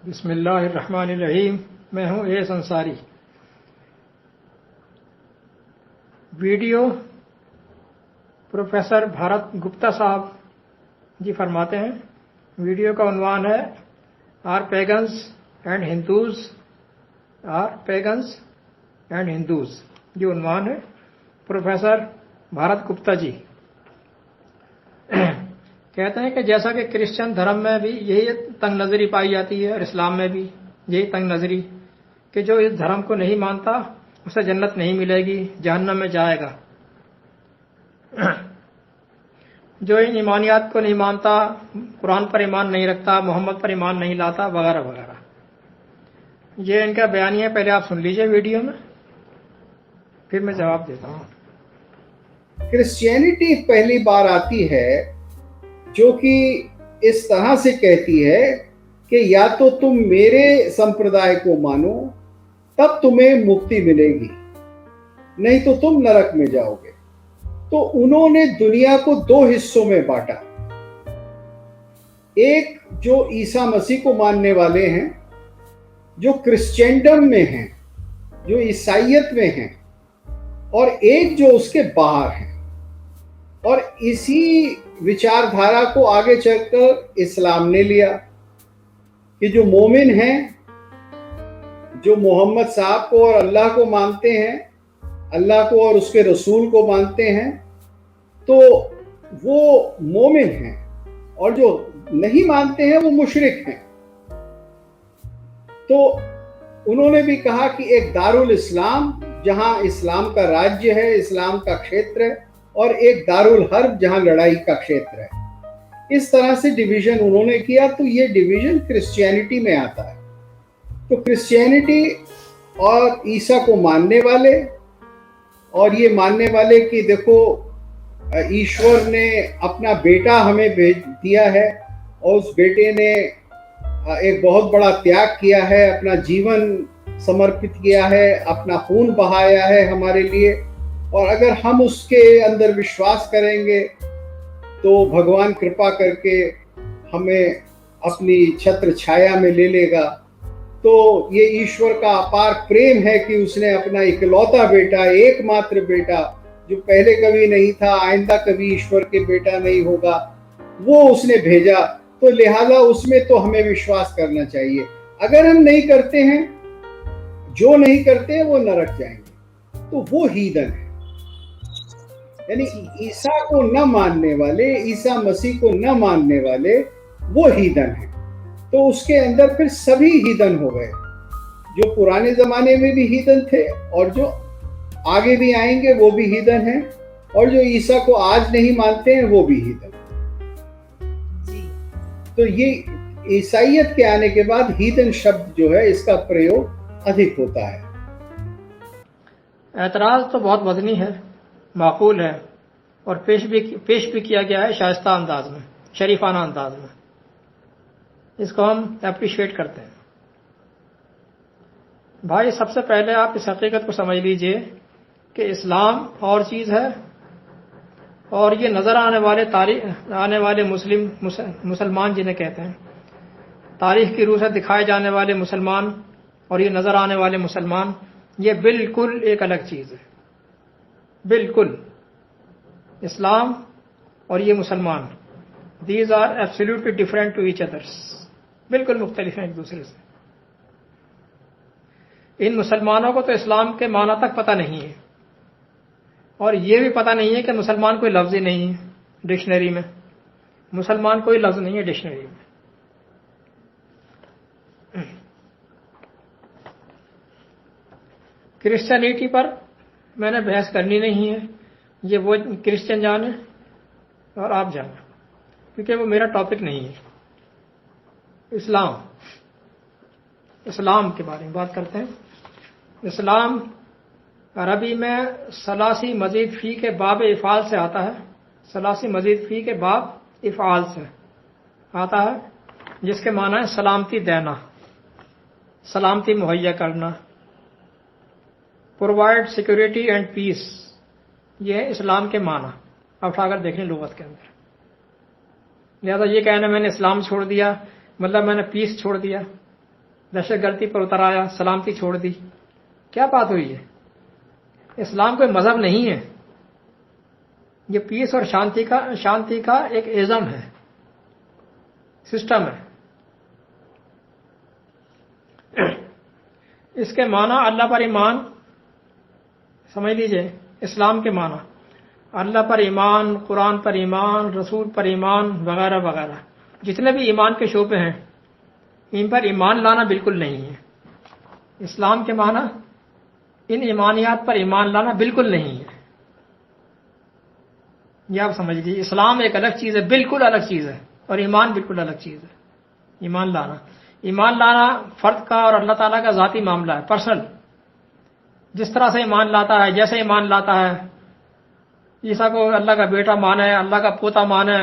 بسم اللہ الرحمن الرحیم. میں ہوں S Ansari. Video professor Bharat Gupta صاحب جی فرماتے ہیں. ویڈیو کا عنوان ہے are pagans and Hindus. Are pagans and Hindus جو عنوان ہے. پروفیسر بھارت گپتا جی کہتے ہیں کہ جیسا کہ کرسچن دھرم میں بھی یہی تنگ نظری پائی جاتی ہے اور اسلام میں بھی یہی تنگ نظری کہ جو اس دھرم کو نہیں مانتا اسے جنت نہیں ملے گی، جہنم میں جائے گا. جو ان ایمانیات کو نہیں مانتا، قرآن پر ایمان نہیں رکھتا، محمد پر ایمان نہیں لاتا، وغیرہ وغیرہ. یہ ان کا بیانیہ ہے. پہلے آپ سن لیجئے ویڈیو میں، پھر میں جواب دیتا ہوں. کرسچینٹی پہلی بار آتی ہے جو کہ اس طرح سے کہتی ہے کہ یا تو تم میرے سمپردائے کو مانو تب تمہیں مکتی ملے گی، نہیں تو تم نرک میں جاؤ گے. تو انہوں نے دنیا کو دو حصوں میں بانٹا. ایک جو عیسیٰ مسیح کو ماننے والے ہیں، جو کرسچینڈم میں ہیں، جو عیسائیت میں ہیں، اور ایک جو اس کے باہر ہیں. اور اسی وچار دھارا کو آگے چل کر اسلام نے لیا کہ جو مومن ہیں، جو محمد صاحب کو اور اللہ کو مانتے ہیں، اللہ کو اور اس کے رسول کو مانتے ہیں، تو وہ مومن ہیں، اور جو نہیں مانتے ہیں وہ مشرک ہیں. تو انہوں نے بھی کہا کہ ایک دارالاسلام جہاں اسلام کا راجیہ ہے، اسلام کا کھیتر ہے، اور ایک دارالحرب جہاں لڑائی کا کھیتر ہے. اس طرح سے ڈویژن انہوں نے کیا. تو یہ ڈویژن کرسچینٹی میں آتا ہے. تو کرسچینٹی اور عیسیٰ کو ماننے والے، اور یہ ماننے والے کہ دیکھو ایشور نے اپنا بیٹا ہمیں بھیج دیا ہے، اور اس بیٹے نے ایک بہت بڑا تیاگ کیا ہے، اپنا جیون سمرپت کیا ہے، اپنا خون بہایا ہے ہمارے لیے، اور اگر ہم اس کے اندر وشواس کریں گے تو بھگوان کرپا کر کے ہمیں اپنی چھتر چھایا میں لے لے گا. تو یہ ایشور کا اپار پریم ہے کہ اس نے اپنا اکلوتا بیٹا، ایک ماتر بیٹا جو پہلے کبھی نہیں تھا، آئندہ کبھی ایشور کے بیٹا نہیں ہوگا، وہ اس نے بھیجا. تو لہذا اس میں تو ہمیں وشواس کرنا چاہیے. اگر ہم نہیں کرتے ہیں، جو نہیں کرتے ہیں وہ نرک جائیں گے. تو وہ ہیدن ہے. یعنی عیسیٰ کو نہ ماننے والے، عیسیٰ مسیح کو نہ ماننے والے وہ ہیدن ہیں. تو اس کے اندر پھر سبھی ہیدن ہو گئے، جو پرانے زمانے میں بھی ہیدن تھے اور جو آگے بھی آئیں گے وہ بھی ہیدن ہیں، اور جو عیسیٰ کو آج نہیں مانتے ہیں وہ بھی ہیدن. تو یہ عیسائیت کے آنے کے بعد ہیدن شبد جو ہے اس کا پریوگ ادھک ہوتا ہے. اعتراض تو بہت وزنی ہے، معقول ہے، اور پیش بھی کیا گیا ہے شائستہ انداز میں، شریفانہ انداز میں. اس کو ہم اپریشیٹ کرتے ہیں. بھائی سب سے پہلے آپ اس حقیقت کو سمجھ لیجئے کہ اسلام اور چیز ہے، اور یہ نظر آنے والے مسلمان جنہیں کہتے ہیں، تاریخ کی روح سے دکھائے جانے والے مسلمان اور یہ نظر آنے والے مسلمان، یہ بالکل ایک الگ چیز ہے. بالکل. اسلام اور یہ مسلمان، these are absolutely different to each others. بالکل مختلف ہیں ایک دوسرے سے. ان مسلمانوں کو تو اسلام کے معنی تک پتہ نہیں ہے، اور یہ بھی پتہ نہیں ہے کہ مسلمان کوئی لفظ ہی نہیں ہے ڈکشنری میں. مسلمان کوئی لفظ نہیں ہے ڈکشنری میں. کرسچینٹی پر میں نے بحث کرنی نہیں ہے. یہ وہ کرسچن جانے اور آپ جانے، کیونکہ وہ میرا ٹاپک نہیں ہے. اسلام کے بارے میں بات کرتے ہیں. اسلام عربی میں ثلاثی مزید فی کے باب افعال سے آتا ہے. ثلاثی مزید فی کے باب افعال سے آتا ہے، جس کے معنی ہے سلامتی دینا، سلامتی مہیا کرنا، پرووائڈ سیکورٹی اینڈ پیس. یہ ہے اسلام کے معنی. اب اٹھا کر دیکھیں لغت کے اندر. لہذا یہ کہنا میں نے اسلام چھوڑ دیا مطلب میں نے پیس چھوڑ دیا، دہشت گردی پر اتر آیا، سلامتی چھوڑ دی. کیا بات ہوئی ہے؟ اسلام کوئی مذہب نہیں ہے، یہ پیس اور شانتی کا ایک ایزم ہے، سسٹم ہے. اس کے معنی اللہ پر ایمان، سمجھ لیجئے اسلام کے معنی اللہ پر ایمان، قرآن پر ایمان، رسول پر ایمان وغیرہ وغیرہ. جتنے بھی ایمان کے شعبے ہیں ان پر ایمان لانا بالکل نہیں ہے. اسلام کے معنی ان ایمانیات پر ایمان لانا بالکل نہیں ہے. یہ آپ سمجھ لیجیے، اسلام ایک الگ چیز ہے، بالکل الگ چیز ہے، اور ایمان بالکل الگ چیز ہے. ایمان لانا فرد کا اور اللہ تعالیٰ کا ذاتی معاملہ ہے، پرسنل. جس طرح سے ایمان لاتا ہے، جیسے ایمان لاتا ہے، عیسیٰ کو اللہ کا بیٹا مانے، اللہ کا پوتا مانے،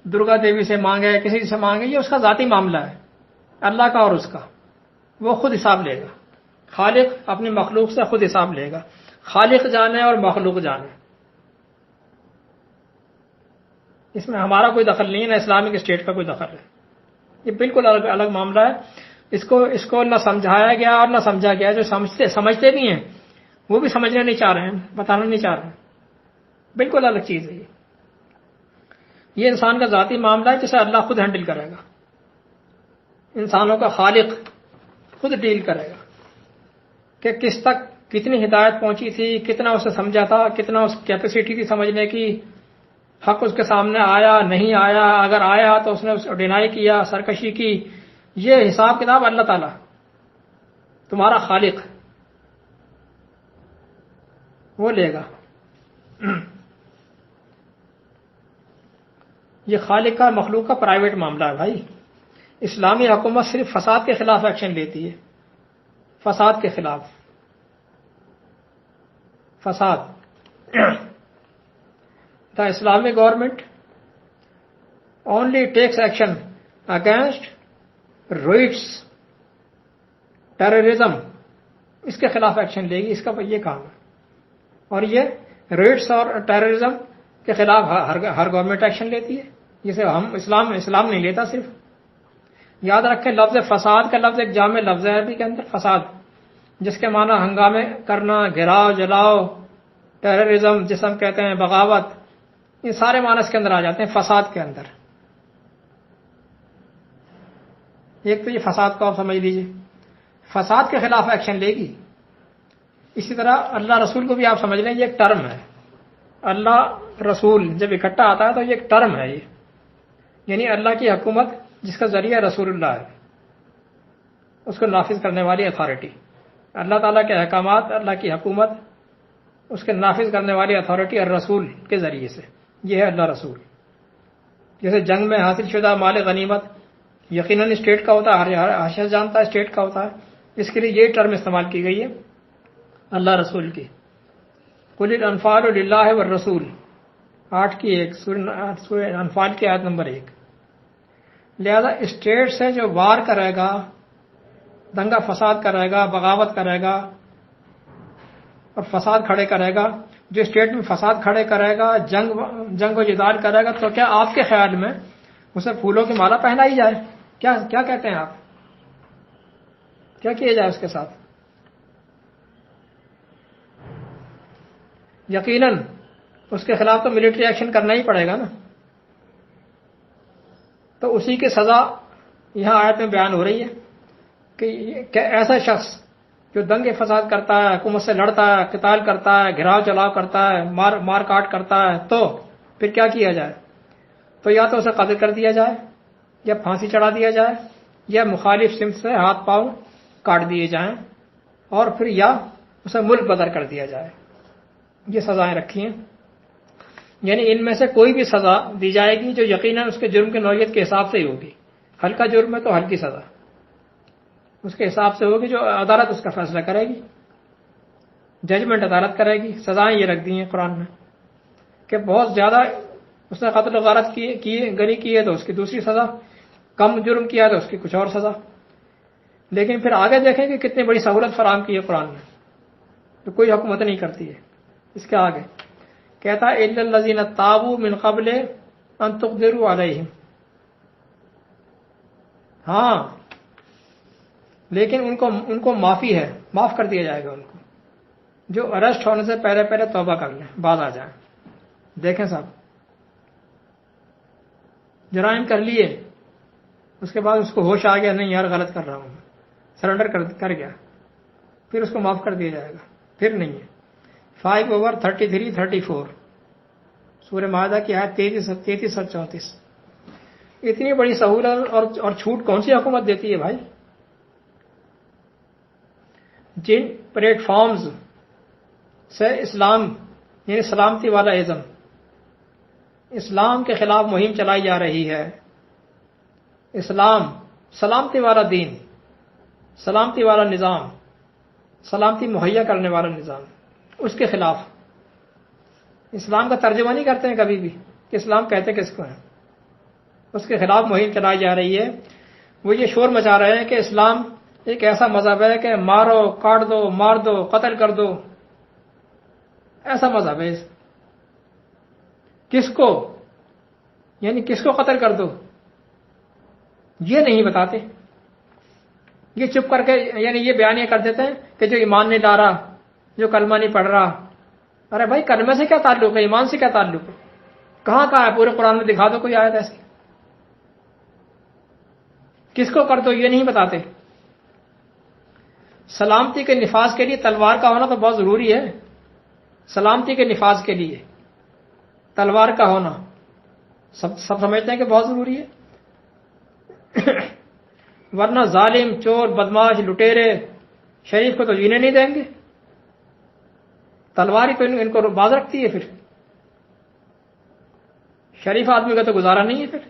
درگا دیوی سے مانگے، کسی سے مانگے، یہ اس کا ذاتی معاملہ ہے، اللہ کا اور اس کا. وہ خود حساب لے گا. خالق اپنی مخلوق سے خود حساب لے گا. خالق جانے اور مخلوق جانے، اس میں ہمارا کوئی دخل نہیں ہے، نہ اسلامک اسٹیٹ کا کوئی دخل ہے. یہ بالکل الگ معاملہ ہے. اس کو نہ سمجھایا گیا اور نہ سمجھا گیا. جو سمجھتے بھی ہیں وہ بھی سمجھنا نہیں چاہ رہے ہیں، بتانا نہیں چاہ رہے ہیں. بالکل الگ چیز ہے. یہ انسان کا ذاتی معاملہ ہے جسے اللہ خود ہینڈل کرے گا. انسانوں کا خالق خود ڈیل کرے گا کہ کس تک کتنی ہدایت پہنچی تھی، کتنا اسے سمجھا تھا، کتنا اس کیپیسٹی تھی سمجھنے کی. حق اس کے سامنے آیا نہیں آیا، اگر آیا تو اس نے اس کو ڈینائی کیا، سرکشی کی. یہ حساب کتاب اللہ تعالیٰ تمہارا خالق وہ لے گا. یہ خالق کا مخلوق کا پرائیویٹ معاملہ ہے بھائی. اسلامی حکومت صرف فساد کے خلاف ایکشن لیتی ہے، فساد کے خلاف. فساد. The Islamic government only takes action against riots, terrorism. اس کے خلاف ایکشن لے گی، اس کا یہ کام ہے. اور یہ ریٹس اور ٹیررزم کے خلاف ہر گورنمنٹ ایکشن لیتی ہے، جسے ہم اسلام نہیں لیتا. صرف یاد رکھیں لفظ فساد کا لفظ ایک جامع لفظ ہے عربی کے اندر، فساد، جس کے معنی ہنگامے کرنا، گھراؤ جلاؤ، ٹیررزم جسے ہم کہتے ہیں، بغاوت، یہ سارے معنی اس کے اندر آ جاتے ہیں فساد کے اندر. ایک تو یہ فساد کو آپ سمجھ لیجیے، فساد کے خلاف ایکشن لے گی. اسی طرح اللہ رسول کو بھی آپ سمجھ لیں، یہ ایک ٹرم ہے. اللہ رسول جب اکٹھا آتا ہے تو یہ ایک ٹرم ہے. یہ یعنی اللہ کی حکومت جس کا ذریعہ رسول اللہ ہے، اس کو نافذ کرنے والی اتھارٹی. اللہ تعالیٰ کے احکامات، اللہ کی حکومت، اس کے نافذ کرنے والی اتھارٹی اور رسول کے ذریعے سے، یہ ہے اللہ رسول. جیسے جنگ میں حاصل شدہ مال غنیمت یقیناً اسٹیٹ کا ہوتا ہے، ہر شخص جانتا ہے اسٹیٹ کا ہوتا ہے. اس کے لیے یہ ٹرم استعمال کی گئی ہے اللہ رسول کی. قل الانفال للہ والرسول 8:1 سورہ انفال کی آیت نمبر 1. لہذا اسٹیٹ سے جو وار کرے گا، دنگا فساد کرے گا، بغاوت کرے گا اور فساد کھڑے کرے گا، جو اسٹیٹ میں فساد کھڑے کرے گا، جنگ و جدال کرے گا، تو کیا آپ کے خیال میں اسے پھولوں کی مالا پہنائی جائے؟ کیا کہتے ہیں آپ؟ کیا کیا جائے اس کے ساتھ؟ یقیناً اس کے خلاف تو ملٹری ایکشن کرنا ہی پڑے گا نا. تو اسی کی سزا یہاں آیت میں بیان ہو رہی ہے کہ ایسا شخص جو دنگے فساد کرتا ہے، حکومت سے لڑتا ہے، قتال کرتا ہے، گھراؤ چلاؤ کرتا ہے، مار کاٹ کرتا ہے، تو پھر کیا کیا جائے؟ تو یا تو اسے قتل کر دیا جائے، یا پھانسی چڑھا دیا جائے، یا مخالف سمت سے ہاتھ پاؤں کاٹ دیے جائیں، اور پھر یا اسے ملک بدر کر دیا جائے. یہ سزائیں رکھی ہیں. یعنی ان میں سے کوئی بھی سزا دی جائے گی جو یقیناً اس کے جرم کی نوعیت کے حساب سے ہی ہوگی. ہلکا جرم ہے تو ہلکی سزا اس کے حساب سے ہوگی، جو عدالت اس کا فیصلہ کرے گی، ججمنٹ عدالت کرے گی. سزائیں یہ رکھ دی ہیں قرآن میں کہ بہت زیادہ اس نے قتل و غارت گری کی ہے تو اس کی دوسری سزا، کم جرم کیا تو اس کی کچھ اور سزا. لیکن پھر آگے دیکھیں کہ کتنی بڑی سہولت فراہم کی ہے قرآن میں، تو کوئی حکومت نہیں کرتی ہے. اس کے آگے کہتا ہے الا الذین تابوا من قبل ان تقدروا علیہم. ہاں لیکن ان کو معافی ہے، معاف کر دیا جائے گا ان کو، جو اریسٹ ہونے سے پہلے پہلے توبہ کر لیں، بعد آ جائیں۔ دیکھیں صاحب، جرائم کر لیے، اس کے بعد اس کو ہوش آ گیا، نہیں یار غلط کر رہا ہوں، سرنڈر کر گیا، پھر اس کو معاف کر دیا جائے گا، پھر نہیں ہے۔ 5/33-34 سورہ مائدہ کی آیت 33 اور 34۔ اتنی بڑی سہولت اور چھوٹ کون سی حکومت دیتی ہے بھائی؟ جن پلیٹ فارمز سے اسلام یعنی سلامتی والا ازم، اسلام کے خلاف مہم چلائی جا رہی ہے، اسلام سلامتی والا دین، سلامتی والا نظام، سلامتی مہیا کرنے والا نظام، اس کے خلاف اسلام کا ترجمہ نہیں کرتے ہیں کبھی بھی کہ اسلام کہتے کس کو ہیں، اس کے خلاف مہم چلائی جا رہی ہے۔ وہ یہ شور مچا رہے ہیں کہ اسلام ایک ایسا مذہب ہے کہ مارو، کاٹ دو، مار دو، قتل کر دو، ایسا مذہب ہے۔ کس کو؟ یعنی کس کو قتل کر دو، یہ نہیں بتاتے، یہ چپ کر کے یعنی یہ بیان یہ کر دیتے ہیں کہ جو ایمان نہیں لا رہا، جو کلمہ نہیں پڑھ رہا۔ ارے بھائی، کلمہ سے کیا تعلق ہے؟ ایمان سے کیا تعلق ہے؟ کہاں ہے پورے قرآن میں؟ دکھا دو کوئی آیت ایسی۔ کس کو کر دو یہ نہیں بتاتے۔ سلامتی کے نفاذ کے لیے تلوار کا ہونا تو بہت ضروری ہے، سلامتی کے نفاذ کے لیے تلوار کا ہونا سب سمجھتے ہیں کہ بہت ضروری ہے، ورنہ ظالم، چور، بدماش، لٹیرے شریف کو تو جینے نہیں دیں گے، تلوار ہی تو ان کو باز رکھتی ہے، پھر شریف آدمی کا تو گزارا نہیں ہے پھر۔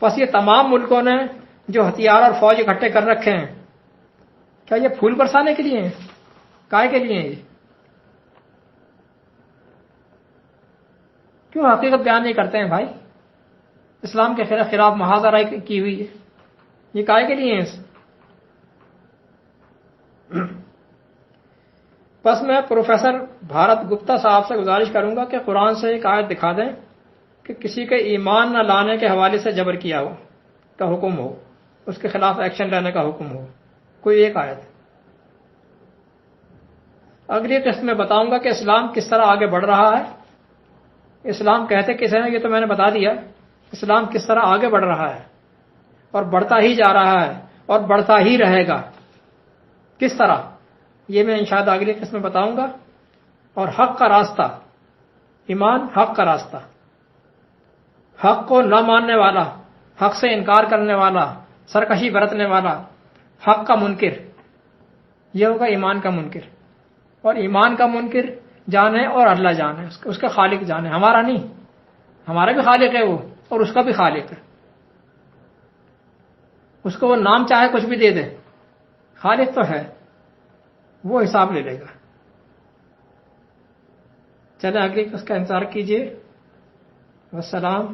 بس یہ تمام ملکوں نے جو ہتھیار اور فوج اکٹھے کر رکھے ہیں، کیا یہ پھول برسانے کے لیے ہیں؟ کائے کے لیے ہیں یہ؟ کیوں حقیقت بیان نہیں کرتے ہیں بھائی؟ اسلام کے خلاف محاذہ کی ہوئی ہے، یہ کائے کے لیے ہیں؟ بس میں پروفیسر بھارت گپتا صاحب سے گزارش کروں گا کہ قرآن سے ایک آیت دکھا دیں کہ کسی کے ایمان نہ لانے کے حوالے سے جبر کیا ہو کا حکم ہو، اس کے خلاف ایکشن لینے کا حکم ہو، کوئی ایک آیت۔ اگلی قسط میں بتاؤں گا کہ اسلام کس طرح آگے بڑھ رہا ہے، اسلام کہتے کسے ہیں یہ تو میں نے بتا دیا، اسلام کس طرح آگے بڑھ رہا ہے اور بڑھتا ہی جا رہا ہے اور بڑھتا ہی رہے گا، کس طرح، یہ میں انشاءاللہ اگلی قسط میں بتاؤں گا۔ اور حق کا راستہ، ایمان حق کا راستہ، حق کو نہ ماننے والا، حق سے انکار کرنے والا، سرکشی برتنے والا، حق کا منکر، یہ ہوگا ایمان کا منکر۔ اور ایمان کا منکر جانے اور اللہ جانے، اس کا خالق جانے، ہمارا نہیں، ہمارا بھی خالق ہے وہ اور اس کا بھی خالق ہے، اس کو وہ نام چاہے کچھ بھی دے دے، خالق تو ہے، وہ حساب لے لے گا۔ چلیں اگلی اس کا انتظار کیجیے۔ والسلام